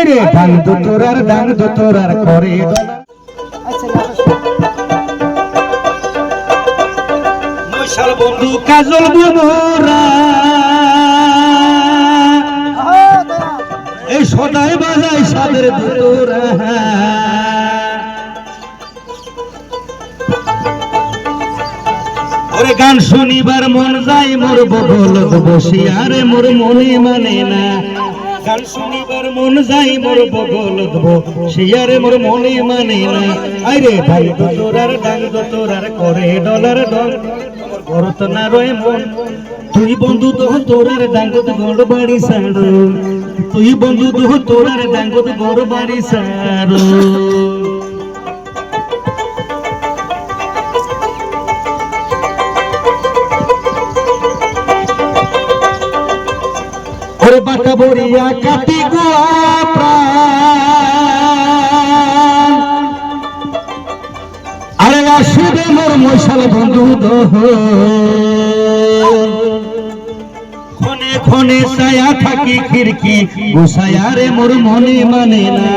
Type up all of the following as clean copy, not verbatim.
আরে ডাং দোতরার করে মশাল বন্ধু কাজল বুমরা এই সদাই বাজাই সাদের দোতরা ওরে গান শুনিবার মন যাই মোর বগলত বসিয়া রে মোর মনে মানে না গান শুনিবার মন যাই মোর বগলত বসিয়া রে মোর মনে মানে না আইরে ডাং দোতরার করে ডলার ডল আমার ঘরত না রয় মন তুই বন্ধু তো তোরার ডাঙ্গত গড় বাড়ি সাড়ো তুই বন্ধু তো তোরার ডাঙ্গত গড় বাড়ি সাড়ো ওরে বাটা বড়িয়া কাটি গোয়া প্রাণ আরে আসবে মোর মশাল বন্ধু দহ ক্ষণে ক্ষণে ছায়া থাকি খিড়কি গোসায়া রে মোর মনে মানে না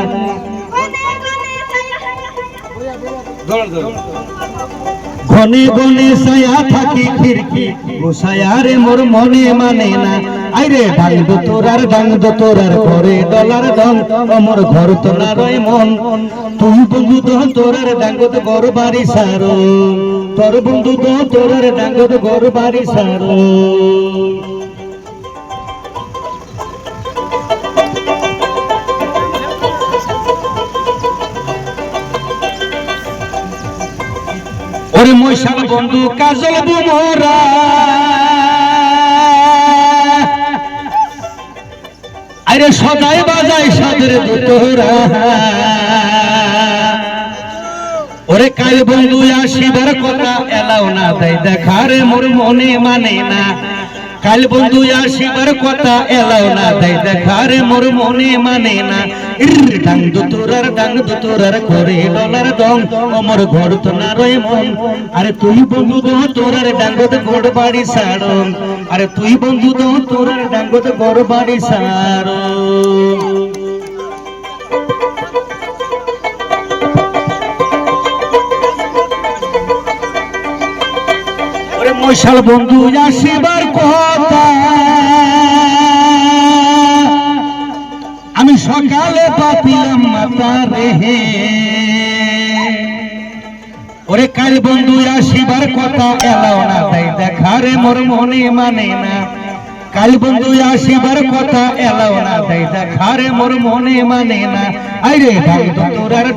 ঘনে ঘনে ছায়া থাকি খিড়কি গোসায়া রে মোর মনে মানে না আইরে ডাং দোতরার করে ডলার ডং আমার ঘর তো না রয় মন তুই বন্ধু তো তোরার ডাঙ্গত ঘর বাড়ি সারো তোর বন্ধু তো তোরার ডাঙ্গত ঘর বাড়ি সারো ওরে মশাল বন্ধু কাজল বুমরা আরে সদাই বাজাই সাদের দোতরা ওরে কাল বন্ধু আসিবার কথা এলাও না তাই দেখারে মোর মনে মানে না কাল বন্ধু আসিবার কথা এলাও না তাই দেখারে মোর মনে মানে না ডাং দোতরার করে ডলার দং আমার ঘর তো না রয় মন আরে তুই বন্ধু তো তোরার ডাঙ্গত গড় বাড়ি সাড়ো আরে তুই বন্ধু তো তোরার ডাঙ্গত গড় বাড়ি সাড়ো ওরে মশাল বন্ধু আসিবার কথা আমি সকালে পাতিলাম মাতা রে ওরে কাল বন্ধু আসিবার কথা এলাও না তাই দেখারে মোর মনে মানে না কাল বন্ধু আসিবার কথা এলাও না তাই দেখারে মোর মনে মানে না আইরে ডাং দোতরার